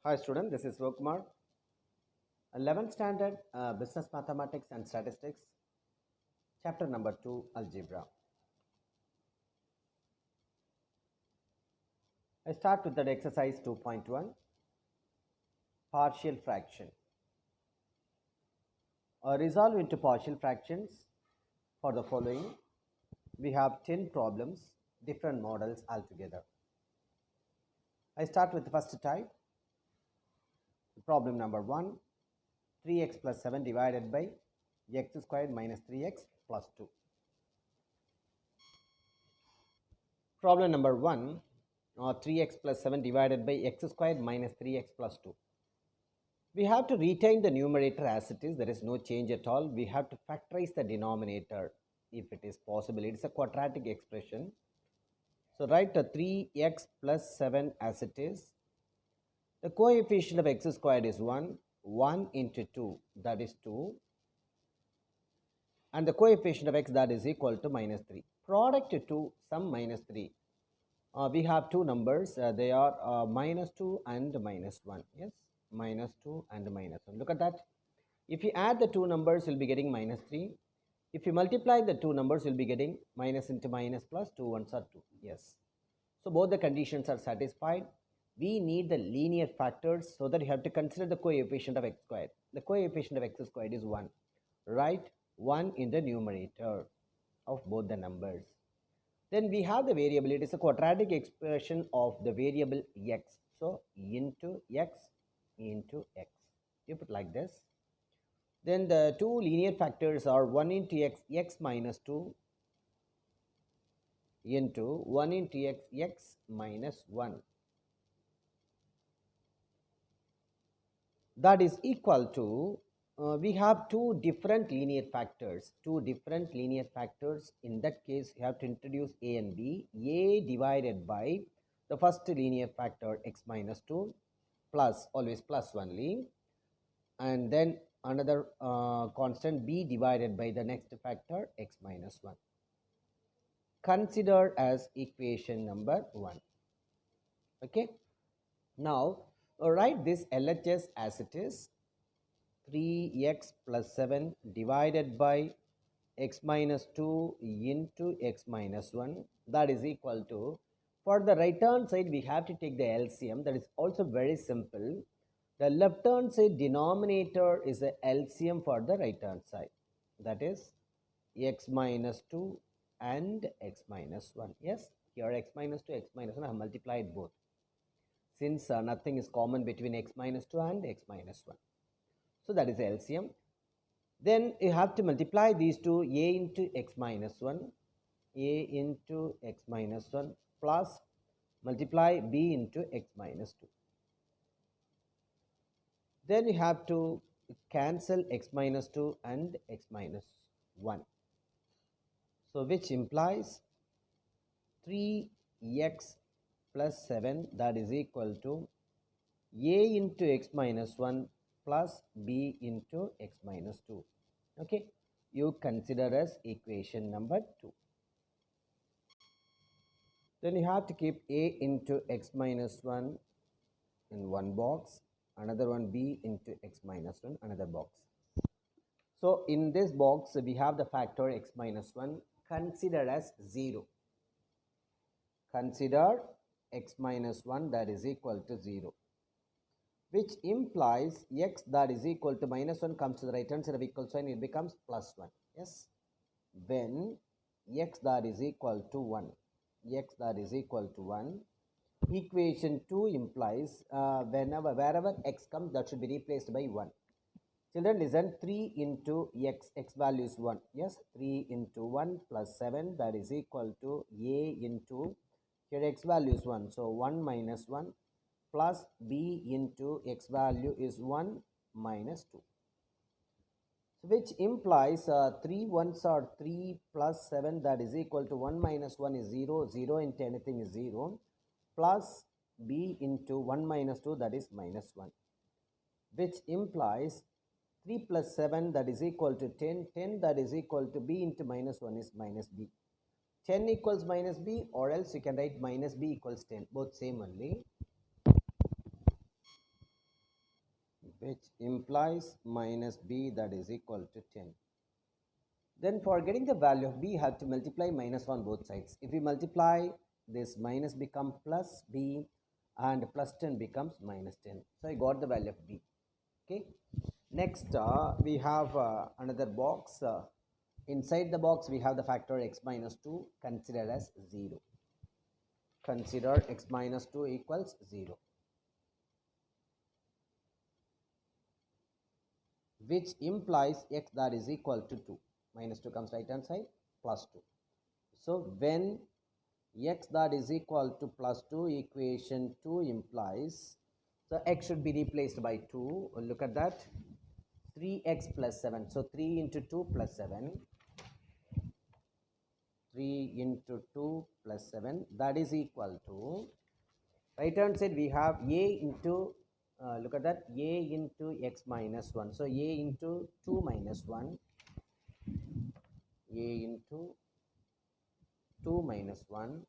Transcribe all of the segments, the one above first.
Hi student, this is Vokmar. 11th standard Business Mathematics and Statistics, chapter number 2, Algebra. I start with that exercise 2.1, partial fraction. Resolve into partial fractions for the following. We have 10 problems, different models altogether. I start with the first type. Problem number 1, 3x plus 7 divided by x squared minus 3x plus 2. Problem number 1, 3x plus 7 divided by x squared minus 3x plus 2. We have to retain the numerator as it is. There is no change at all. We have to factorize the denominator if it is possible. It is a quadratic expression. So write the 3x plus 7 as it is. The coefficient of x squared is 1. 1 into 2, that is 2. And the coefficient of x, that is equal to minus 3. Product 2, sum minus 3. We have two numbers. They are minus 2 and minus 1. Yes, minus 2 and minus 1. Look at that. If you add the two numbers, you'll be getting minus 3. If you multiply the two numbers, you'll be getting minus into minus plus 2 ones are 2. Yes. So both the conditions are satisfied. We need the linear factors, so that you have to consider the coefficient of x squared. The coefficient of x squared is 1. Write 1 in the numerator of both the numbers. Then we have the variable. It is a quadratic expression of the variable x. So into x into x. You put like this. Then the two linear factors are 1 into x, x minus 2 into 1 into x, x minus 1. That is equal to, we have two different linear factors. In that case, you have to introduce a and b. A divided by the first linear factor x minus 2 plus, always plus only. And then another constant b divided by the next factor x minus 1. Consider as equation number 1. Okay. Now, write this LHS as it is. 3x plus 7 divided by x minus 2 into x minus 1. That is equal to, for the right hand side, we have to take the LCM. That is also very simple. The left hand side denominator is the LCM for the right hand side. That is x minus 2 and x minus 1. Yes, here x minus 2, x minus 1, I have multiplied both. Since nothing is common between x minus 2 and x minus 1. So that is LCM. Then you have to multiply these two, a into x minus 1, a into x minus 1 plus multiply b into x minus 2. Then you have to cancel x minus 2 and x minus 1. So which implies 3x plus 7, that is equal to a into x minus 1 plus b into x minus 2. Okay, you consider as equation number 2. Then you have to keep a into x minus 1 in one box, another one b into x minus 1, another box. So in this box, we have the factor x minus 1 considered as 0. Consider x minus 1, that is equal to 0. Which implies x, that is equal to minus 1 comes to the right hand side of equal sign, it becomes plus 1. Yes, when x, that is equal to 1, x, that is equal to 1, equation 2 implies wherever x comes, that should be replaced by 1. Children, listen. 3 into x value is 1. Yes, 3 into 1 plus 7, that is equal to a into, here x value is 1, so 1 minus 1 plus b into x value is 1 minus 2. So which implies 3 ones are 3 plus 7, that is equal to 1 minus 1 is 0, 0 into anything is 0, plus b into 1 minus 2, that is minus 1. Which implies 3 plus 7, that is equal to 10, 10 that is equal to b into minus 1 is minus b. 10 equals minus b, or else you can write minus b equals 10, both same only. which implies minus b, that is equal to 10. Then for getting the value of b, have to multiply minus on both sides. If we multiply, this minus become plus b and plus 10 becomes minus 10. So I got the value of b. Okay. Next, we have another box. Inside the box, we have the factor x minus 2 considered as 0. Consider x minus 2 equals 0. Which implies x that is equal to 2. Minus 2 comes right hand side, plus 2. So when x that is equal to plus 2, equation 2 implies, so x should be replaced by 2. Look at that, 3x plus 7. So 3 into 2 plus 7. 3 into 2 plus 7, that is equal to, right hand side we have a into, look at that, a into x minus 1. So a into 2 minus 1, a into 2 minus 1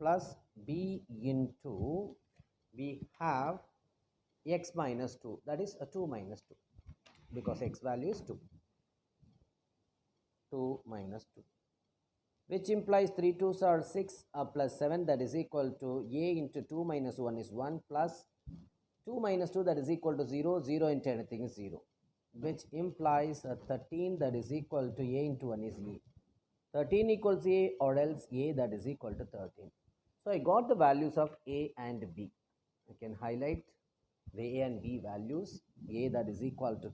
plus b into, we have x minus 2, that is a 2 minus 2, because x value is 2. 2 minus 2, which implies 3 2s are 6 plus 7, that is equal to a into 2 minus 1 is 1 plus 2 minus 2, that is equal to 0. 0 into anything is 0, which implies 13, that is equal to a into 1 is a. 13 equals a, or else a that is equal to 13. So I got the values of a and b. I can highlight the a and b values. A that is equal to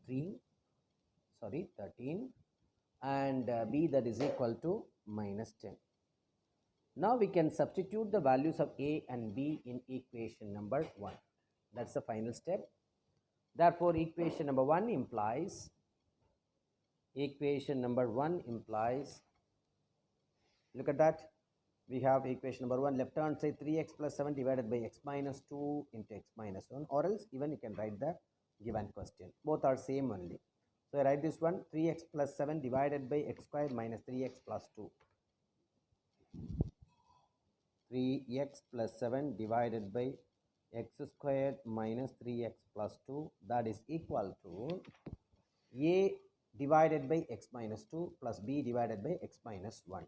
13, and b that is equal to minus 10. Now we can substitute the values of a and b in equation number 1. That's the final step. Therefore, equation number 1 implies, look at that, we have equation number 1, left hand side 3x plus 7 divided by x minus 2 into x minus 1, or else even you can write the given question. Both are same only. So I write this one, 3x plus 7 divided by x squared minus 3x plus 2. 3x plus 7 divided by x squared minus 3x plus 2, that is equal to a divided by x minus 2 plus b divided by x minus 1.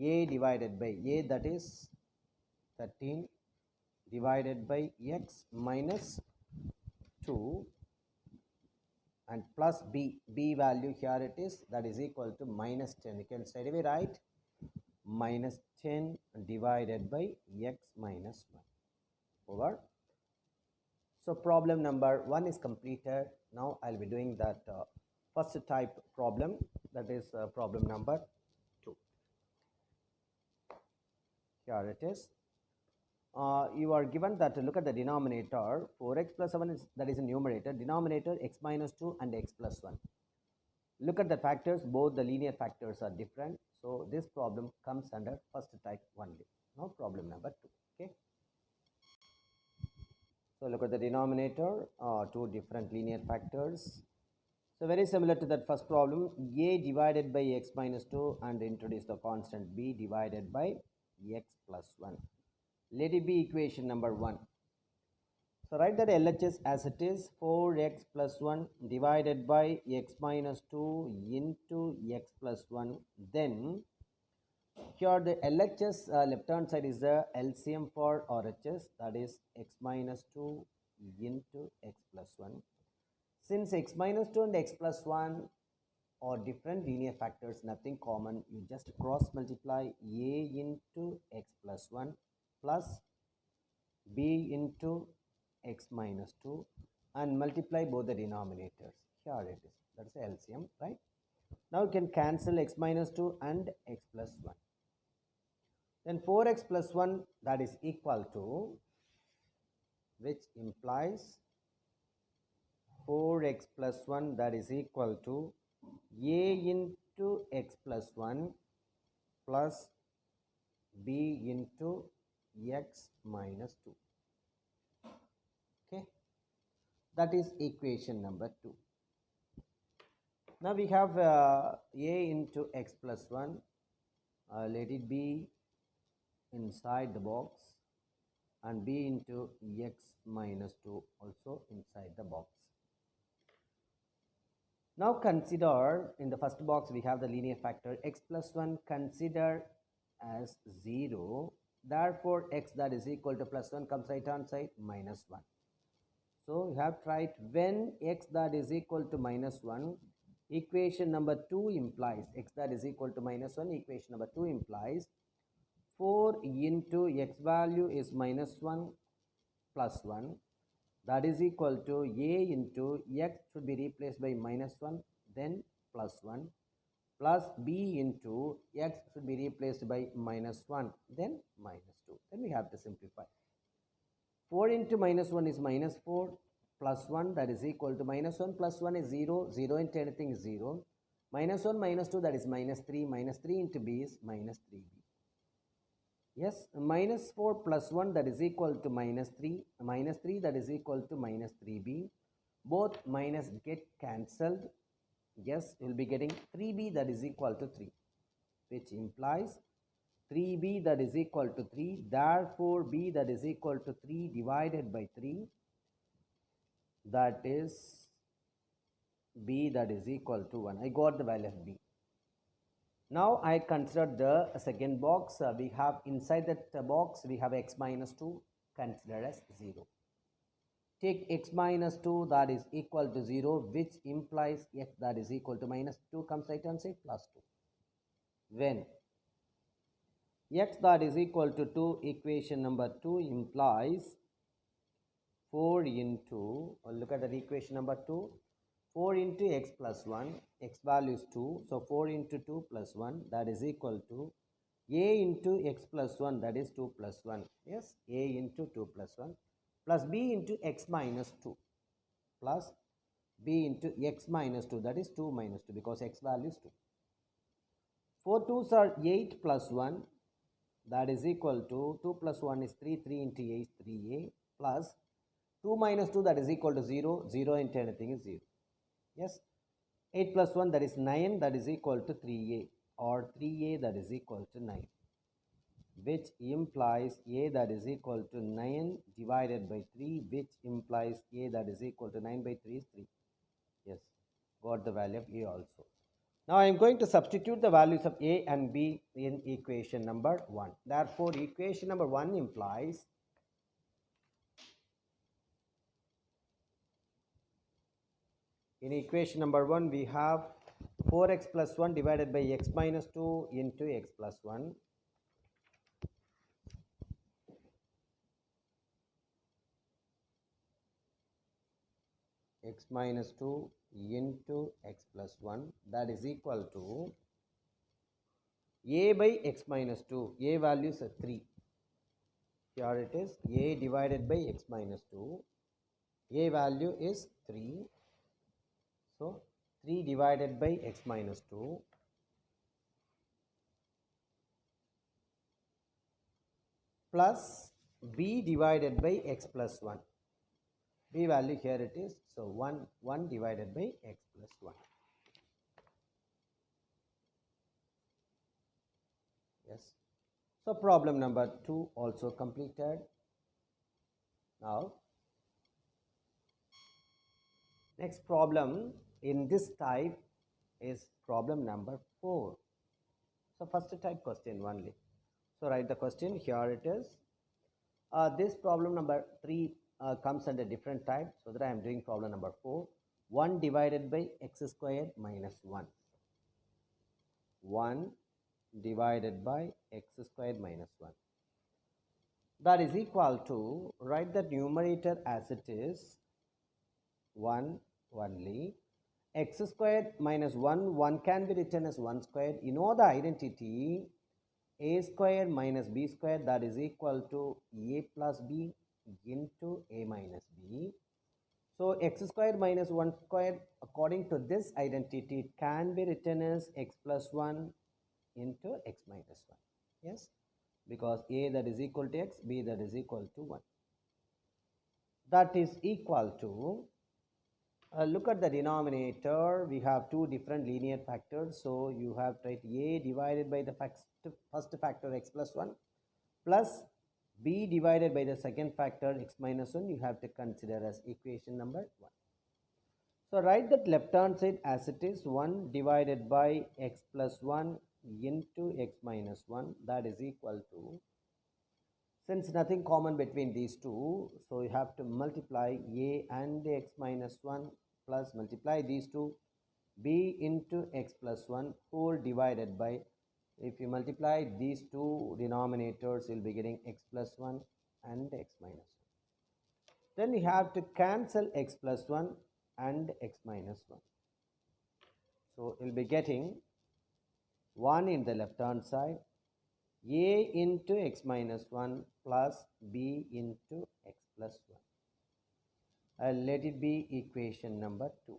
A divided by a, that is 13, divided by x minus 2, and plus b value here it is, that is equal to minus 10. You can straight away write minus 10 divided by x minus 1 over. So problem number 1 is completed. Now I'll be doing that first type problem, that is problem number 2. Here it is. You are given that, look at the denominator, 4x plus 7 is, that is a numerator, denominator x minus 2 and x plus 1. Look at the factors, both the linear factors are different. So this problem comes under first type only. Now problem number 2. Okay. So look at the denominator, two different linear factors. So very similar to that first problem, a divided by x minus 2, and introduce the constant b divided by x plus 1. Let it be equation number 1. So write that LHS as it is, 4x plus 1 divided by x minus 2 into x plus 1. Then here the LHS left hand side is the LCM for RHS, that is x minus 2 into x plus 1. Since x minus 2 and x plus 1 are different linear factors, nothing common, you just cross multiply a into x plus 1 plus b into x minus 2 and multiply both the denominators. Here it is, that is LCM, right? Now you can cancel x minus 2 and x plus 1. Then 4x plus 1, that is equal to, which implies 4x plus 1, that is equal to a into x plus 1 plus b into x minus 2. Okay, that is equation number 2. Now we have a into x plus 1, let it be inside the box. and b into x minus 2 also inside the box. Now consider in the first box we have the linear factor x plus 1, consider as 0. Therefore, x that is equal to plus 1 comes right hand side minus 1. So you have to write when x that is equal to minus 1, equation number 2 implies x that is equal to minus 1, equation number 2 implies 4 into x value is minus 1 plus 1, that is equal to a into x should be replaced by minus 1 then plus 1 plus b into x should be replaced by minus 1 then minus 2. Then we have to simplify. 4 into minus 1 is minus 4 plus 1, that is equal to minus 1 plus 1 is 0, 0 into anything is 0, minus 1 minus 2 that is minus 3, minus 3 into b is minus 3b. Yes, minus 4 plus 1 that is equal to minus 3, minus 3 that is equal to minus 3b. Both minus get cancelled. Yes, you will be getting 3b that is equal to 3, which implies 3b that is equal to 3. Therefore, b that is equal to 3 divided by 3, that is b that is equal to 1. I got the value of b. Now I consider the second box. We have inside that box we have x minus 2 considered as 0. Take x minus 2 that is equal to 0, which implies x that is equal to minus 2 comes right hand side plus 2. When x that is equal to 2, equation number 2 implies 4 into, look at that equation number 2, 4 into x plus 1, x value is 2, so 4 into 2 plus 1, that is equal to a into x plus 1, that is 2 plus 1, yes, a into 2 plus 1, plus b into x minus 2, plus b into x minus 2, that is 2 minus 2, because x value is 2. 4 2s are 8 plus 1, that is equal to 2 plus 1 is 3, 3 into 8 is 3a, plus 2 minus 2 that is equal to 0, 0 into anything is 0. Yes, 8 plus 1 that is 9, that is equal to 3a, or 3a that is equal to 9, which implies a that is equal to 9 divided by 3, which implies a that is equal to 9 by 3 is 3. Yes, got the value of a also. Now I am going to substitute the values of a and b in equation number 1. Therefore, equation number 1 implies in equation number 1 we have 4x plus 1 divided by x minus 2 into x plus 1. X minus 2 into x plus 1, that is equal to a by x minus 2. A value is 3. Here it is a divided by x minus 2. A value is 3. So 3 divided by x minus 2 plus b divided by x plus 1. B value here it is. So 1 divided by x plus 1. Yes. So problem number 2 also completed. Now next problem in this type is problem number 4. So first type question only. So write the question, here it is. This problem number 3 comes under different type, so that I am doing problem number 4. 1 divided by x squared minus 1. 1 divided by x squared minus 1. That is equal to, write the numerator as it is, 1 only. X squared minus 1, 1 can be written as 1 squared. You know the identity, a squared minus b squared, that is equal to a plus b into a minus b. So x squared minus 1 squared, according to this identity, it can be written as x plus 1 into x minus 1. Yes, because a that is equal to x, b that is equal to 1. That is equal to, look at the denominator, we have two different linear factors, so you have to write a divided by the first factor x plus 1 plus b divided by the second factor x minus 1 you have to consider as equation number 1. So write that left hand side as it is, 1 divided by x plus 1 into x minus 1, that is equal to, since nothing common between these two, so you have to multiply a and x minus 1 plus multiply these two, b into x plus 1 whole divided by, if you multiply these two denominators you'll be getting x plus 1 and x minus 1. Then you have to cancel x plus 1 and x minus 1. So you'll be getting 1 in the left hand side, a into x minus 1 plus b into x plus 1. I'll let it be equation number 2.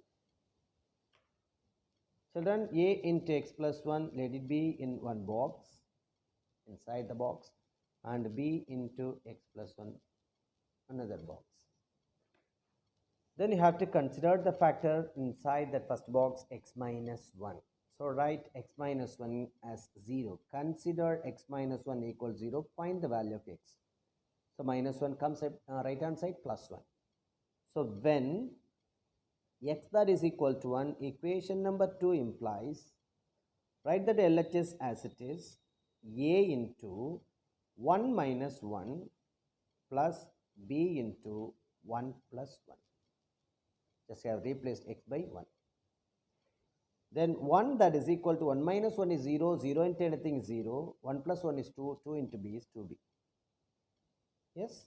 Children, a into x plus 1, let it be in one box, inside the box, and b into x plus 1, another box. Then you have to consider the factor inside that first box, x minus 1. So write x minus 1 as 0. Consider x minus 1 equals 0. Find the value of x. So minus 1 comes at right hand side, plus 1. So when x that is equal to 1, equation number 2 implies, write that LHS as it is, a into 1 minus 1 plus b into 1 plus 1. Just have replaced x by 1. Then 1 that is equal to 1 minus 1 is 0, 0 into anything is 0, 1 plus 1 is 2, 2 into b is 2b. Yes?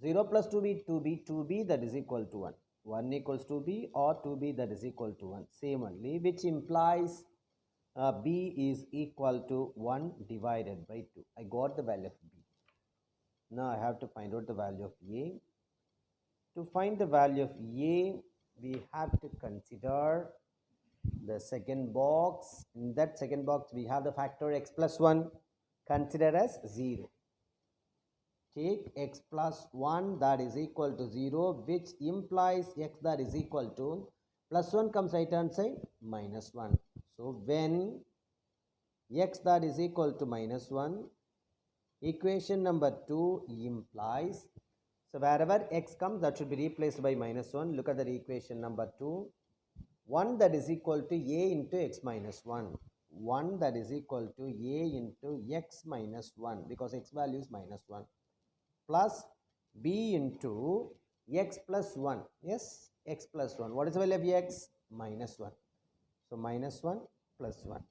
0 plus 2b, 2b, 2b that is equal to 1. 1 equals 2b or 2b that is equal to 1. Same only, which implies b is equal to 1 divided by 2. I got the value of b. Now I have to find out the value of a. To find the value of a, we have to consider the second box. In that second box, we have the factor x plus 1. Consider as 0. Take x plus 1 that is equal to 0, which implies x that is equal to, plus 1 comes right hand side, minus 1. So when x that is equal to minus 1, equation number 2 implies, so wherever x comes, that should be replaced by minus 1. Look at the equation number 2. 1 that is equal to a into x minus 1. 1 that is equal to a into x minus 1, because x value is minus 1, plus b into x plus 1. Yes, x plus 1. What is the value of x? Minus 1. So minus 1 plus 1,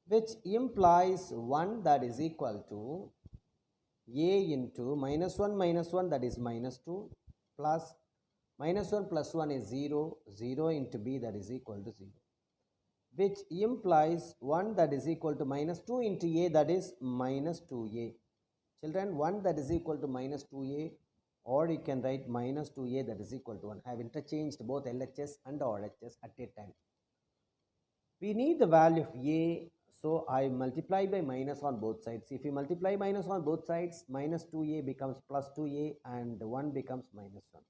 which implies 1 that is equal to a into minus 1 that is minus 2, plus minus 1 plus 1 is 0, 0 into b that is equal to 0, which implies 1 that is equal to minus 2 into a that is minus 2a. Children, 1 that is equal to minus 2a, or you can write minus 2a that is equal to 1. I have interchanged both LHS and RHS at a time. We need the value of a, so I multiply by minus on both sides. If you multiply minus on both sides, minus 2a becomes plus 2a and 1 becomes minus 1,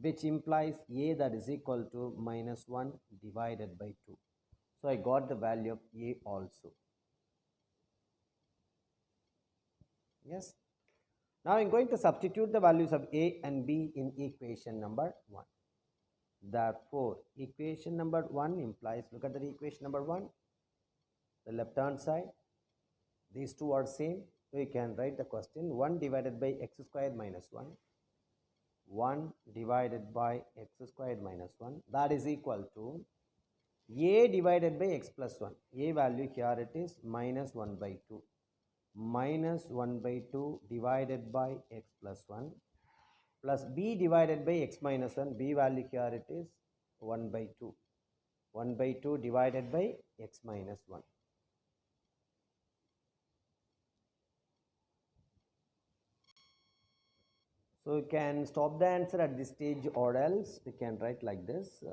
which implies a that is equal to minus 1 divided by 2. So I got the value of a also. Yes. Now I am going to substitute the values of a and b in equation number 1. Therefore, equation number 1 implies, look at the equation number 1, the left hand side, these two are same. So you can write the question, 1 divided by x squared minus 1, 1 divided by x squared minus 1, that is equal to a divided by x plus 1. A value here it is minus 1 by 2. Minus 1 by 2 divided by x plus 1, plus b divided by x minus 1. B value here it is 1 by 2. 1 by 2 divided by x minus 1. So you can stop the answer at this stage, or else you can write like this.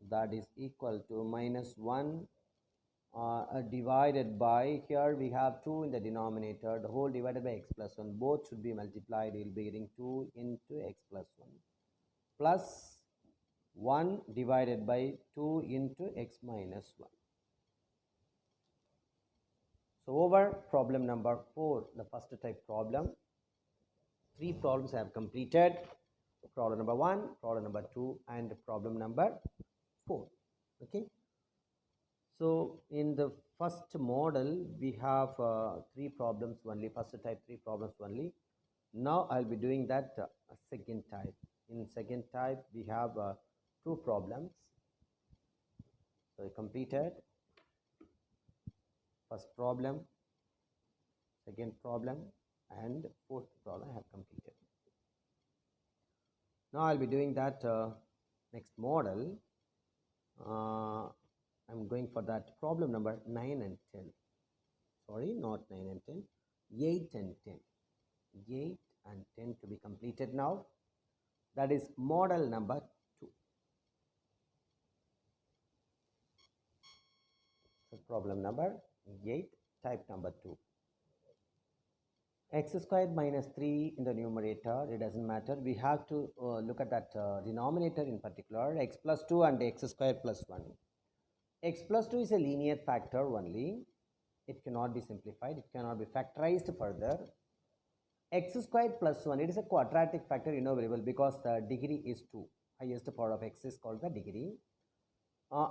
That is equal to minus 1 divided by, here we have 2 in the denominator, the whole divided by x plus 1. Both should be multiplied. You will be getting 2 into x plus 1 plus 1 divided by 2 into x minus 1. So over problem number 4, the first type problem. 3 problems I have completed. Problem number 1, problem number 2, and problem number 4. Okay. So in the first model, we have 3 problems only, first type 3 problems only. Now I'll be doing that second type. In second type, we have 2 problems. So I completed first problem, second problem, and fourth problem I have completed. Now I'll be doing that next model. I'm going for that problem number 9 and 10. Sorry, not 9 and 10, 8 and 10. 8 and 10 to be completed now. That is model number 2. So problem number 8, type number 2. X squared minus 3 in the numerator, it doesn't matter. We have to look at that denominator in particular, x plus 2 and x squared plus 1. X plus 2 is a linear factor only. It cannot be simplified. It cannot be factorized further. X squared plus 1, it is a quadratic factor, you know very well, because the degree is 2. Highest power of x is called the degree.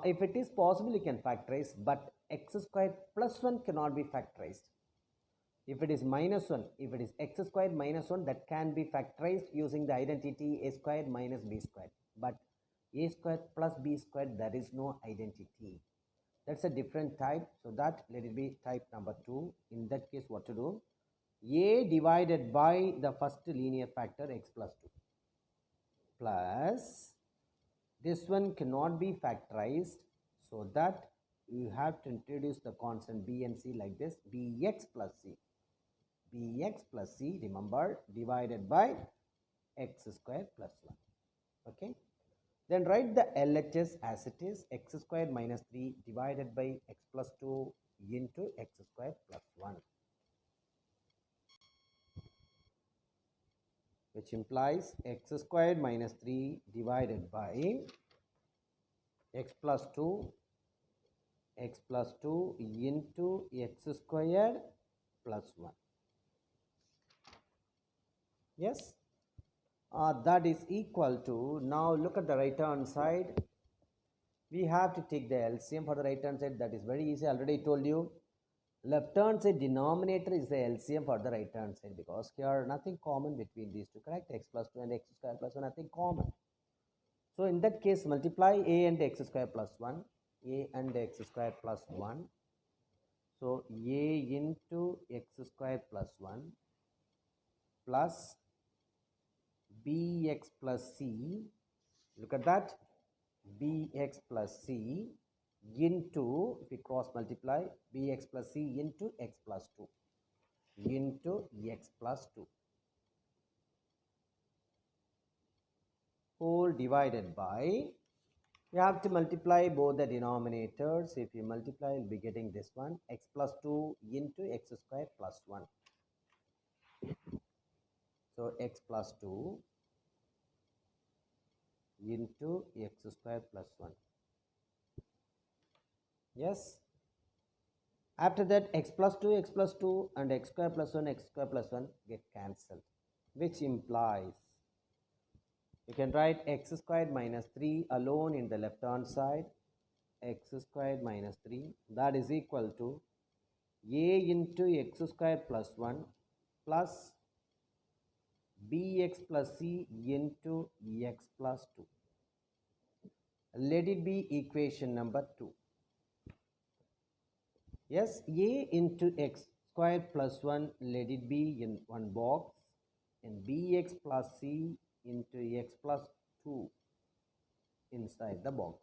If it is possible, you can factorize, but x squared plus 1 cannot be factorized. If it is minus 1, if it is x squared minus 1, that can be factorized using the identity a squared minus b squared. But a squared plus b squared, there is no identity. That's a different type. So that, let it be type number 2. In that case, what to do? A divided by the first linear factor x plus 2 plus this one cannot be factorized, so that you have to introduce the constant b and c like this, bx plus c. Bx plus c, remember, divided by x squared plus 1. Okay. Then write the LHS as it is, x squared minus 3 divided by x plus 2 into x squared plus 1. Which implies x squared minus 3 divided by x plus 2 into x squared plus 1. Yes, that is equal to, now look at the right hand side. We have to take the LCM for the right hand side. That is very easy. Already told you. Left hand side denominator is the LCM for the right hand side, because here nothing common between these two, correct? X plus 2 and x square plus 1, nothing common. So in that case, multiply a and x square plus 1, a and x square plus 1. So a into x square plus 1 plus bx plus c, look at that, bx plus c into, if we cross multiply, bx plus c into x plus 2 into x plus 2 whole divided by, you have to multiply both the denominators. If you multiply, you'll be getting this one, x plus 2 into x square plus 1. So x plus 2 into x square plus 1. Yes. After that, x plus 2 and x square plus 1 get cancelled, which implies you can write x squared minus 3 alone in the left hand side, x squared minus 3, that is equal to a into x squared plus 1 plus bx plus c into x plus 2. Let it be equation number 2. Yes, a into x squared plus 1, let it be in one box, and bx plus c into x plus 2 inside the box.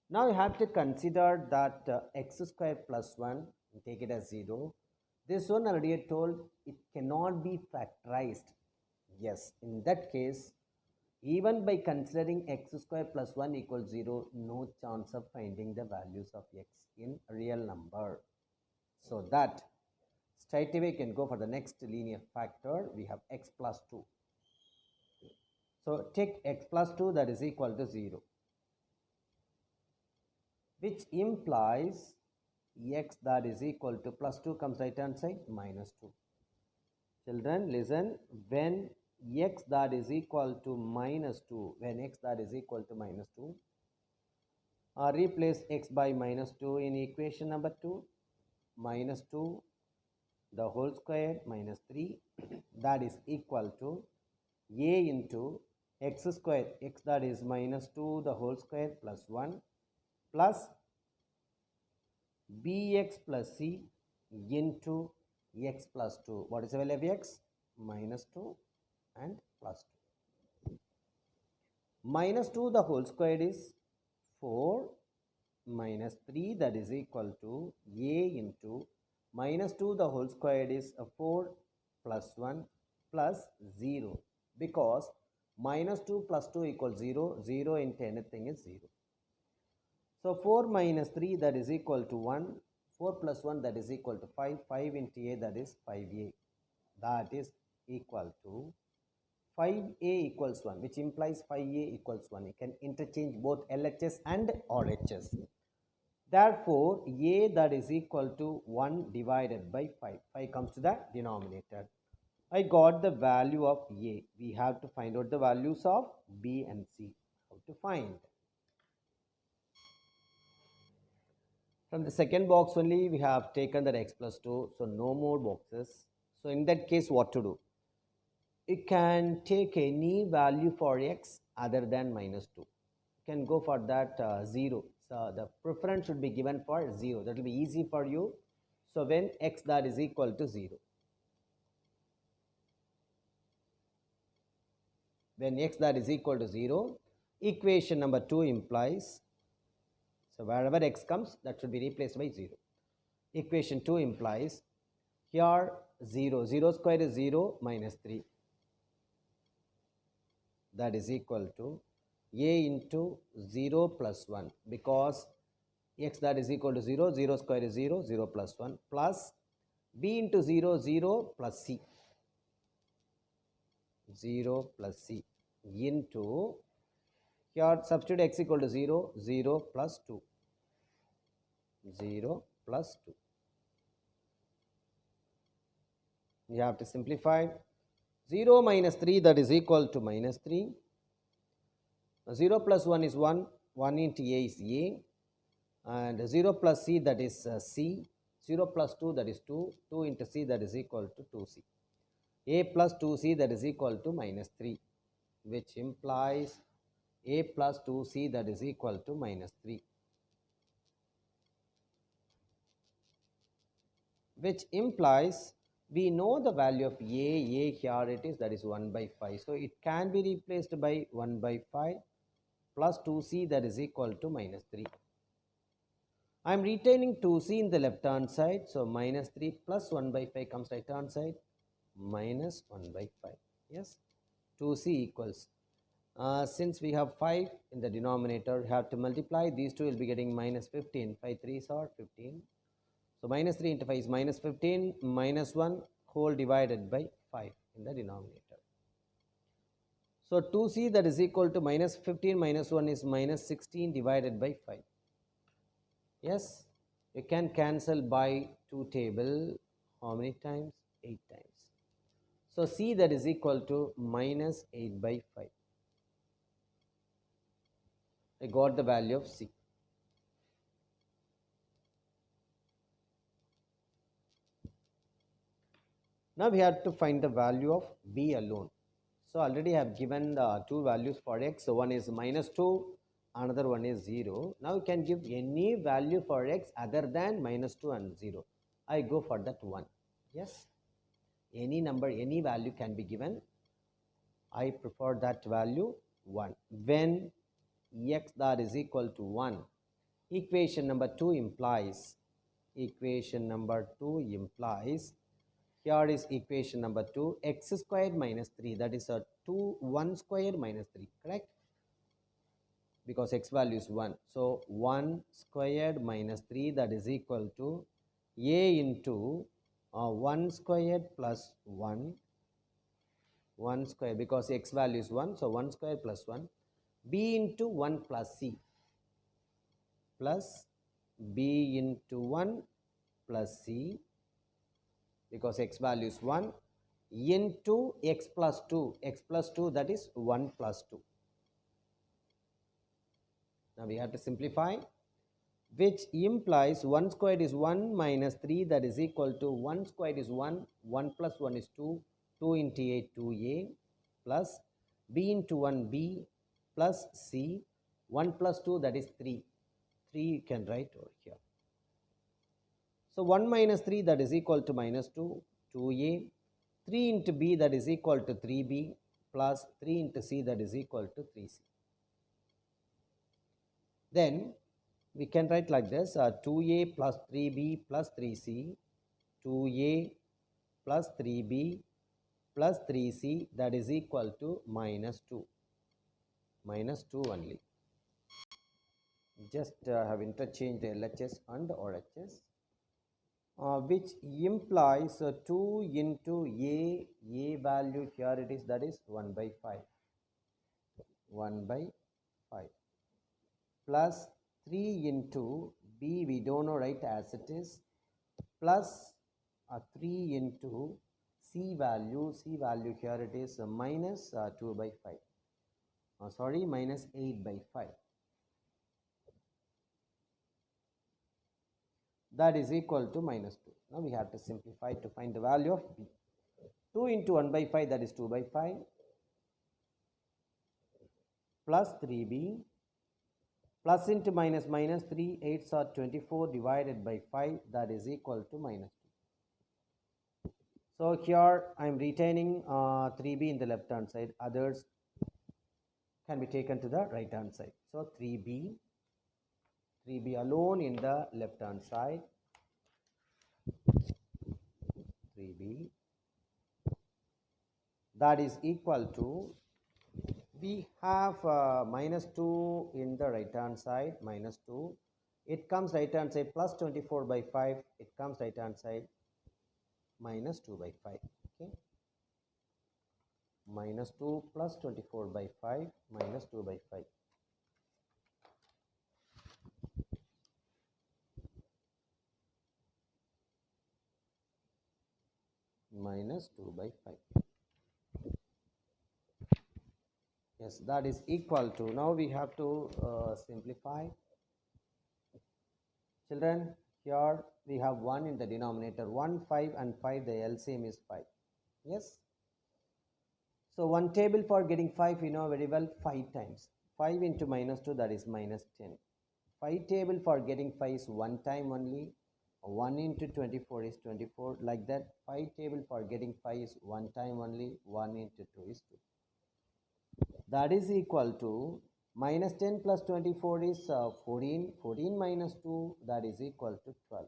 Now you have to consider that x squared plus 1, take it as 0. This one already I told it cannot be factorized. Yes, in that case, even by considering x squared plus 1 equals 0, no chance of finding the values of x in real number. So that straight away can go for the next linear factor. We have x plus 2. So take x plus 2, that is equal to 0. Which implies x that is equal to plus 2 comes right hand side minus 2. Children, listen, when x that is equal to minus 2, when x that is equal to minus 2, replace x by minus 2 in equation number 2, minus 2 the whole square minus 3 that is equal to a into x square, x that is minus 2 the whole square plus 1 plus bx plus c into x plus 2. What is the value of x? Minus 2 and plus 2. Minus 2 the whole square is 4 minus 3 that is equal to a into minus 2 the whole square is 4 plus 1 plus 0, because minus 2 plus 2 equals 0, 0 into anything is 0. So 4 minus 3 that is equal to 1, 4 plus 1 that is equal to 5, 5 into a that is 5a, that is equal to 5a equals 1, which implies 5a equals 1. You can interchange both LHS and RHS. Therefore, a that is equal to 1 divided by 5. 5 comes to the denominator. I got the value of a. We have to find out the values of b and c. How to find? From the second box only we have taken that x plus 2. So, no more boxes. So, in that case what to do? You can take any value for x other than minus 2. You can go for that 0. So, the preference should be given for 0. That will be easy for you. So, when x that is equal to 0. When x that is equal to 0, equation number 2 implies, so wherever x comes, that should be replaced by 0. Equation 2 implies, here 0, 0 square is 0 minus 3. That is equal to a into 0 plus 1, because x that is equal to 0, 0 square is 0, 0 plus 1, plus b into 0, 0 plus c, 0 plus c into, here substitute x equal to 0, 0 plus 2, 0 plus 2. You have to simplify. 0 minus 3 that is equal to minus 3. 0 plus 1 is 1, 1 into a is a, and 0 plus c that is c, 0 plus 2 that is 2, 2 into c that is equal to 2c. A plus 2c that is equal to minus 3, which implies a plus 2c that is equal to minus 3, which implies we know the value of a here it is, that is 1 by 5. So, it can be replaced by 1 by 5 plus 2c that is equal to minus 3. I am retaining 2c in the left hand side. So, minus 3 plus 1 by 5 comes right hand side, minus 1 by 5. Yes, 2c equals, since we have 5 in the denominator, we have to multiply. These two will be getting minus 15. 5 3s are 15. So, minus 3 into 5 is minus 15, minus 1 whole divided by 5 in the denominator. So, 2c that is equal to minus 15 minus 1 is minus 16 divided by 5. Yes, you can cancel by 2 table. How many times? 8 times. So, c that is equal to minus 8 by 5. I got the value of c. Now, we have to find the value of b alone. So, already I have given the two values for x. So, one is minus 2, another one is 0. Now, you can give any value for x other than minus 2 and 0. I go for that 1. Yes, any number, any value can be given. I prefer that value 1. When x that is equal to 1, equation number 2 implies, equation number 2 implies, here is equation number 2, x squared minus 3, that is a 1 squared minus 3, correct? Because x value is 1. So, 1 squared minus 3 that is equal to a into 1 squared plus 1, 1 square, because x value is 1. So, 1 square plus 1, b into 1 plus c plus b into 1 plus c, because x value is 1, into x plus 2, that is 1 plus 2. Now we have to simplify, which implies 1 squared is 1 minus 3, that is equal to 1 squared is 1, 1 plus 1 is 2, 2 into a 2a, plus b into 1 b, plus c, 1 plus 2, that is 3. 3 you can write over here. So 1 minus 3, that is equal to minus 2, 2a, 3 into b, that is equal to 3b, plus 3 into c, that is equal to 3c. Then we can write like this, 2a plus 3b plus 3c, 2a plus 3b plus 3c, that is equal to minus 2 only. Just have interchanged LHS and RHS, which implies 2 into a value here it is, that is 1 by 5, 1 by 5, plus 3 into b, we don't know, right, as it is, plus 3 into c value here it is minus 2 by 5, sorry, minus 8 by 5, that is equal to minus 2. Now we have to simplify to find the value of b. 2 into 1 by 5, that is 2 by 5, plus 3b, plus into minus, 3 8s are 24, divided by 5, that is equal to minus 2. So here I am retaining 3b in the left hand side, others can be taken to the right hand side. So 3b alone in the left hand side, 3b, that is equal to, we have minus 2 in the right hand side, minus 2, it comes right hand side, plus 24 by 5, it comes right hand side, minus 2 by 5, okay, minus 2 plus 24 by 5, minus 2 by 5. Minus 2 by 5. Yes, that is equal to, now we have to simplify. Children, here we have 1 in the denominator, 1, 5 and 5, the LCM is 5. Yes. So one table for getting 5, we know very well, 5 times. 5 into minus 2, that is minus 10. 5 table for getting 5 is 1 time only. 1 into 24 is 24. Like that, 5 table for getting 5 is 1 time only. 1 into 2 is 2. That is equal to minus 10 plus 24 is 14. 14 minus 2, that is equal to 12.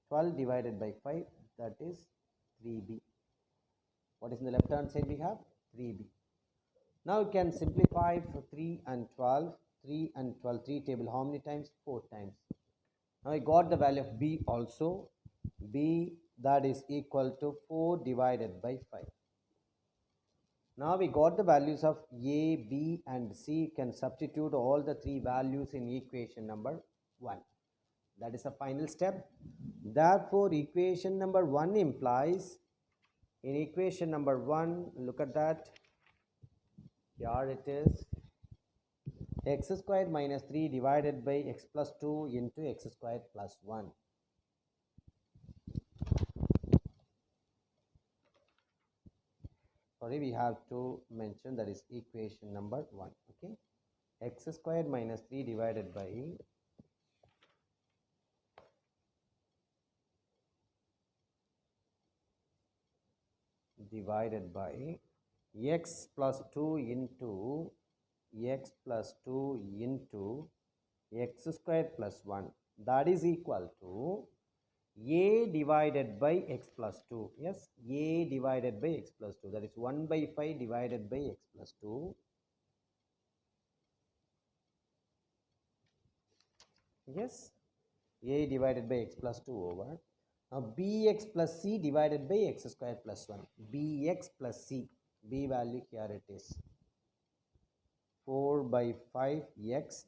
12 divided by 5, that is 3b. What is in the left hand side? We have 3b. Now you can simplify for 3 and 12. 3 and 12, 3 table how many times? 4 times. Now I got the value of b also. B, that is equal to 4 divided by 5. Now we got the values of a, b and c. You can substitute all the 3 values in equation number 1. That is a final step. Therefore equation number 1 implies, in equation number 1, look at that, here it is, x squared minus 3 divided by x plus 2 into x squared plus 1. Sorry, we have to mention that is equation number 1. Okay, x squared minus 3 divided by x plus 2 into x plus 2 into x squared plus 1, that is equal to a divided by x plus 2. Yes, a divided by x plus 2, that is 1 by 5 divided by x plus 2. Yes, a divided by x plus 2 over. Now bx plus c divided by x squared plus 1. Bx plus c, b value here it is 4 by 5 x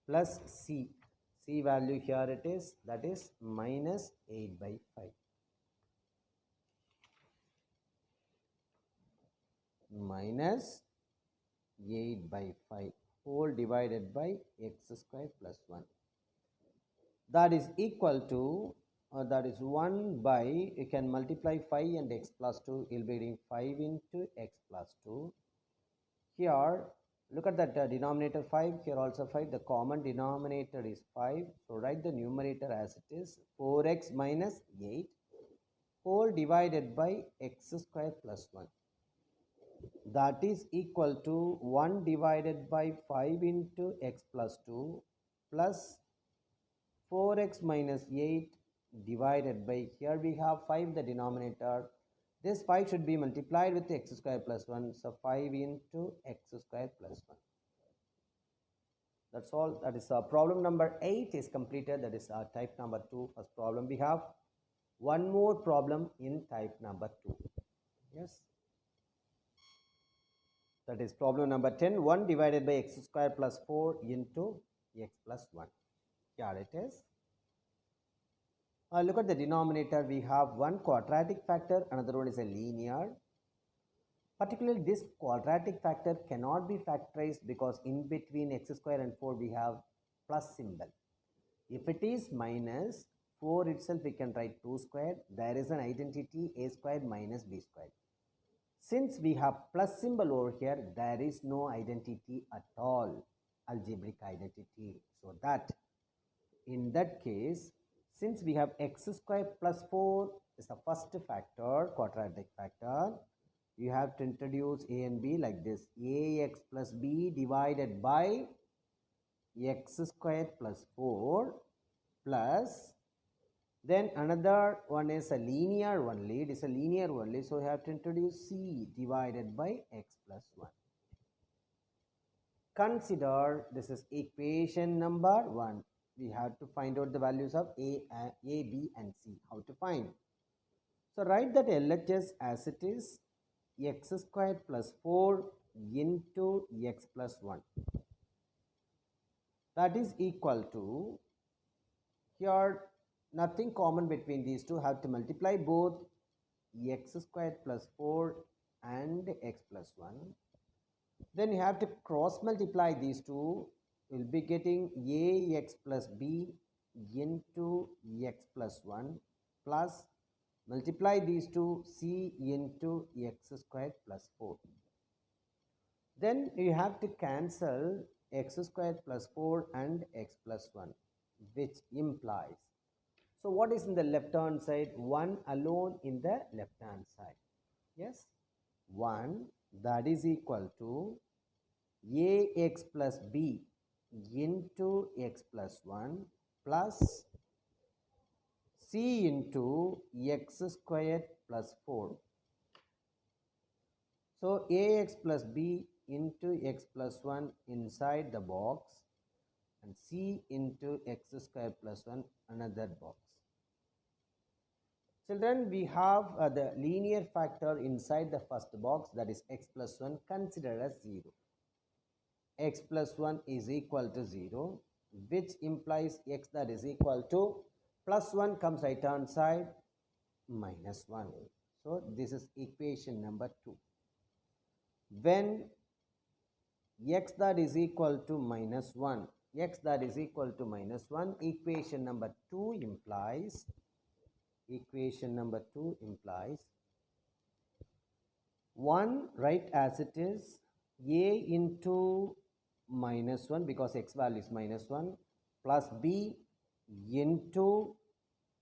plus c. C value here it is, that is minus 8 by 5. Minus 8 by 5 whole divided by x square plus 1. That is equal to, that is 1 by, you can multiply 5 and x plus 2, you'll be getting 5 into x plus 2. Here, look at that denominator 5, here also 5, the common denominator is 5. So write the numerator as it is, 4x minus 8 whole divided by x square plus 1. That is equal to 1 divided by 5 into x plus 2 plus 4x minus 8 divided by, here we have 5 the denominator. This 5 should be multiplied with x square plus 1. So 5 into x square plus 1. That's all. That is problem number 8 is completed. That is type number 2 first problem. We have one more problem in type number 2. Yes. That is problem number 10. 1 divided by x square plus 4 into x plus 1. Here it is. Look at the denominator. We have one quadratic factor, another one is a linear. Particularly this quadratic factor cannot be factorized because in between x square and 4 we have plus symbol. If it is minus 4 itself, we can write 2 squared. There is an identity a squared minus b squared. Since we have plus symbol over here, there is no identity at all, algebraic identity. So that in that case, since we have x square plus 4 is the first factor, quadratic factor, you have to introduce a and b like this. Ax plus b divided by x square plus 4 plus, then another one is a linear only. It is a linear only. So you have to introduce c divided by x plus 1. Consider this is equation number 1. We have to find out the values of a, b and c. How to find? So write that LHS as it is x square plus 4 into x plus 1. That is equal to, here nothing common between these two, have to multiply both x square plus 4 and x plus 1. Then you have to cross multiply these two. You will be getting ax plus b into x plus 1 plus multiply these two c into x square plus 4. Then you have to cancel x square plus 4 and x plus 1, which implies, so what is in the left hand side? 1 alone in the left hand side. Yes, 1, that is equal to ax plus b into x plus 1 plus c into x squared plus 4. So ax plus b into x plus 1 inside the box and c into x squared plus 1 another box. Children, we have the linear factor inside the first box, that is x plus 1, considered as 0. X plus 1 is equal to 0, which implies x that is equal to plus 1 comes right hand side minus 1. So this is equation number 2. When x that is equal to minus 1, x that is equal to minus 1, equation number 2 implies, 1 write as it is a into minus 1 because x value is minus 1 plus b into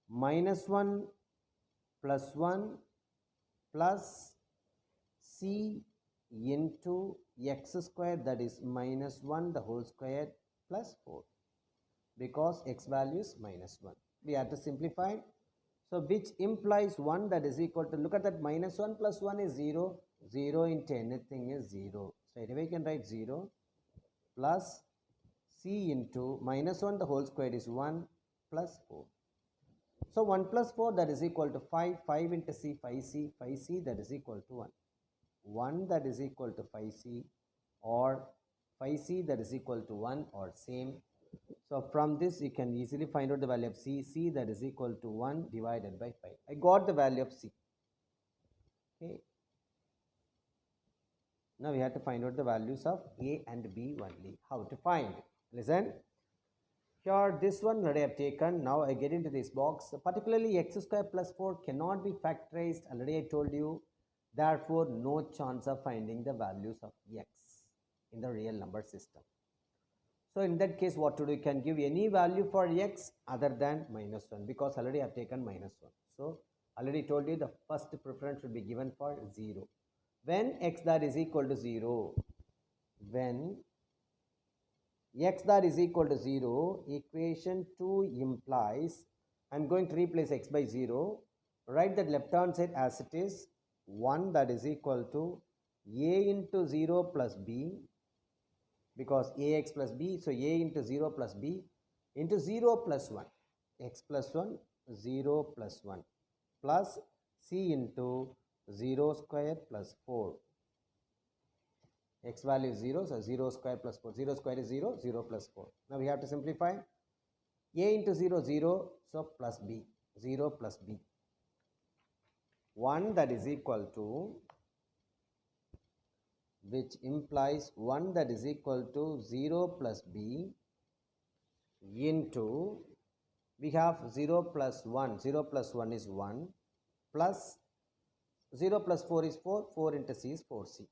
minus 1 plus 1 plus c into x squared, that is minus 1 the whole square plus 4, because x value is minus 1. We have to simplify. So which implies 1 that is equal to, look at that, minus 1 plus 1 is 0. 0 into anything is 0. Straight away we can write 0 plus c into minus 1 the whole square is 1 plus 4. So 1 plus 4 that is equal to 5. 5 into c, 5c. 5c that is equal to 1. 1 that is equal to 5c or 5c that is equal to 1 or same. So from this you can easily find out the value of C. C that is equal to 1 divided by 5. I got the value of C. Okay. Now we have to find out the values of A and B only. How to find? Listen. Here this one that I have taken. Now I get into this box. Particularly x square plus 4 cannot be factorized. Already I told you. Therefore no chance of finding the values of x in the real number system. So in that case, what to do? You can give any value for x other than -1 because already I have taken -1. So already told you the first preference should be given for 0. When x that is equal to 0, when x that is equal to 0, equation 2 implies, I'm going to replace x by 0, write that left hand side as it is, 1 that is equal to a into 0 plus b, because ax plus b, so a into 0 plus b into 0 plus 1, x plus 1, 0 plus 1, plus c into 0 square plus 4. X value is 0, so 0 square plus 4. 0 square is 0, 0 plus 4. Now we have to simplify. A into 0, 0, so plus b, 0 plus b. 1 that is equal to, which implies 1 that is equal to 0 plus b into, we have 0 plus 1, 0 plus 1 is 1, plus 0 plus 4 is 4, 4 into c is 4c.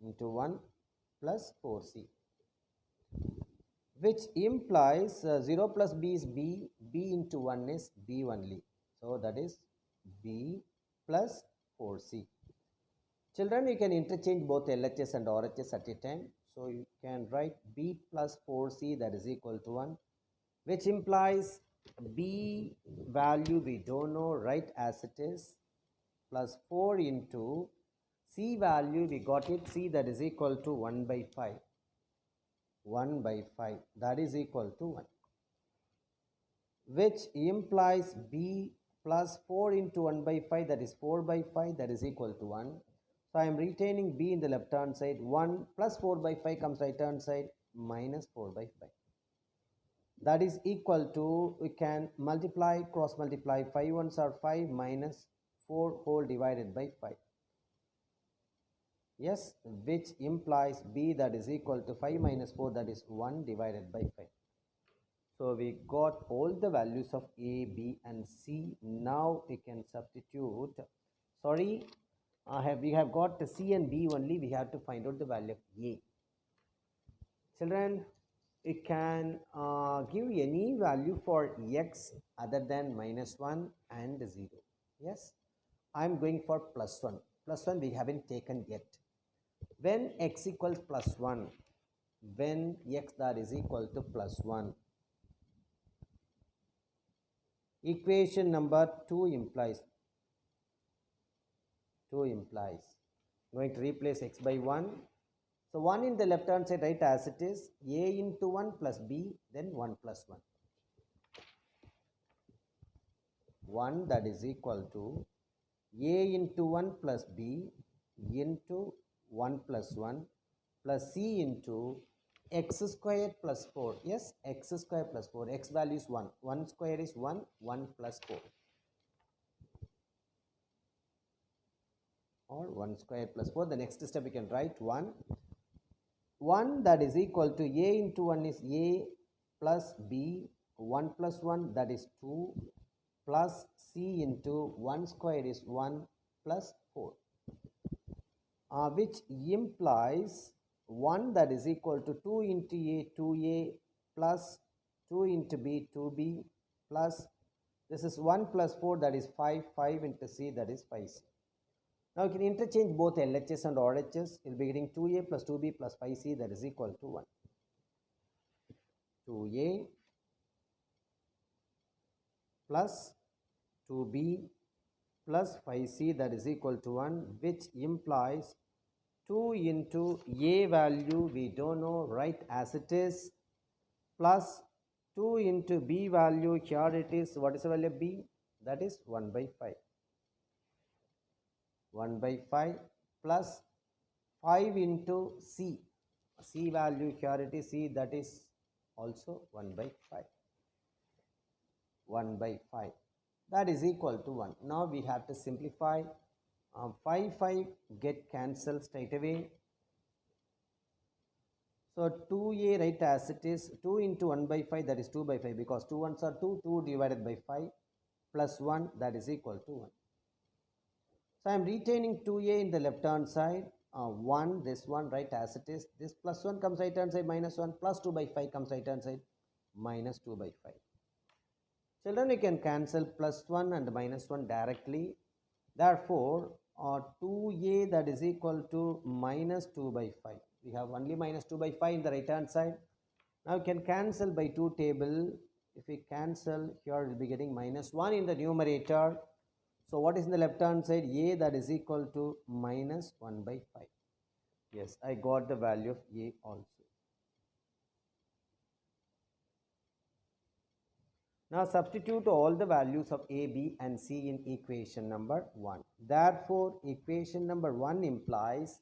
Into 1 plus 4c, which implies 0 plus b is b, b into 1 is b only. So that is b plus 4c. Children, you can interchange both LHS and RHS at a time. So you can write b plus 4c that is equal to 1, which implies b value we don't know, right as it is, plus 4 into c value we got it, c that is equal to 1 by 5. 1 by 5 that is equal to 1, which implies b plus 4 into 1 by 5 that is 4 by 5 that is equal to 1. So I am retaining b in the left hand side. 1 plus 4 by 5 comes right hand side, minus 4 by 5. That is equal to, we can multiply, cross multiply, 5 ones are 5 minus 4 whole divided by 5. Yes, which implies b that is equal to 5 minus 4 that is 1 divided by 5. So we got all the values of a, b and c. Now we can substitute. Sorry, we have got the c and b only. We have to find out the value of a. Children, we can give any value for x other than -1 and 0. Yes, I am going for +1. +1 we haven't taken yet. When x equals +1, when x that is equal to +1, equation number 2 implies, going to replace x by 1. So 1 in the left hand side, right as it is, a into 1 plus b, then 1 plus 1. 1 that is equal to a into 1 plus b into 1 plus 1 plus c into x square plus 4. Yes, x square plus 4. X value is 1. 1 square is 1. 1 plus 4. Or 1 square plus 4. The next step we can write 1. 1 that is equal to a into 1 is a plus b. 1 plus 1 that is 2 plus c into 1 square is 1 plus 4. Which implies 1 that is equal to 2 into a, 2a, plus 2 into b, 2b, plus this is 1 plus 4 that is 5, 5 into c that is 5c. Now you can interchange both LHS and RHS. You will be getting 2a plus 2b plus 5c that is equal to 1. 2a plus 2b plus 5c that is equal to 1, which implies 2 into a value we don't know, right as it is, plus 2 into b value, here it is, what is the value of b? That is 1 by 5. 1 by 5 plus 5 into c. C value here it is c, that is also 1 by 5. 1 by 5, that is equal to 1. Now we have to simplify. 5 get cancelled straight away. So 2a write as it is, 2 into 1 by 5, that is 2 by 5, because 2 ones are 2, 2 divided by 5 plus 1, that is equal to 1. So I am retaining 2a in the left hand side, 1, this one right as it is, this plus 1 comes right hand side minus 1, plus 2 by 5 comes right hand side minus 2 by 5. Children, you can cancel plus 1 and minus 1 directly. Therefore, 2a that is equal to minus 2 by 5. We have only minus 2 by 5 in the right hand side. Now you can cancel by 2 table. If we cancel, here we will be getting minus 1 in the numerator. So what is in the left hand side? A that is equal to minus 1 by 5. Yes, I got the value of a also. Now substitute all the values of a, b and c in equation number 1. Therefore, equation number 1 implies,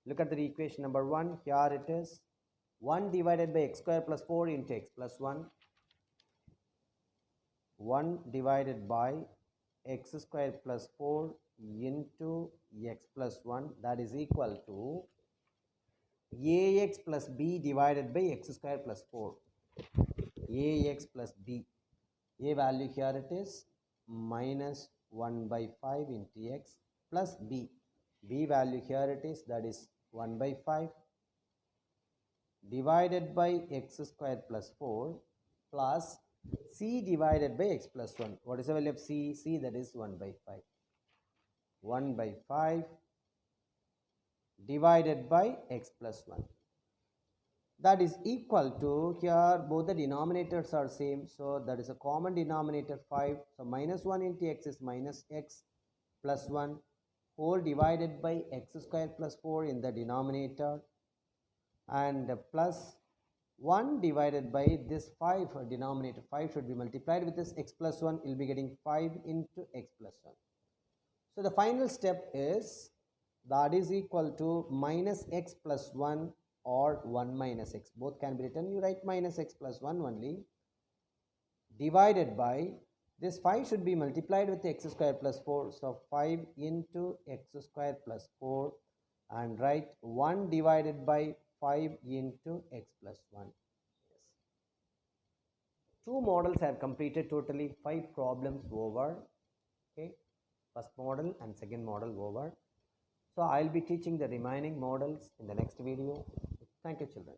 look at the equation number 1, here it is, 1 divided by x square plus 4 into x plus 1. 1 divided by x square plus 4 into x plus 1, that is equal to ax plus b divided by x square plus 4. Ax plus b. A value here it is minus 1 by 5 into x plus b. B value here it is, that is 1 by 5 divided by x square plus 4 plus c divided by x plus 1. What is the value of c? C, that is 1 by 5. 1 by 5 divided by x plus 1. That is equal to, here both the denominators are same, so that is a common denominator 5. So minus 1 into x is minus x plus 1 whole divided by x square plus 4 in the denominator, and plus 1 divided by this 5 denominator. 5 should be multiplied with this x plus 1, you will be getting 5 into x plus 1. So the final step is, that is equal to minus x plus 1 or 1 minus x. Both can be written. You write minus x plus 1 only, divided by this 5 should be multiplied with x square plus 4. So 5 into x square plus 4, and write 1 divided by 5 into x plus 1. Yes. 2 models have completed, totally 5 problems over. Okay, first model and second model over. So I'll be teaching the remaining models in the next video. Thank you, children.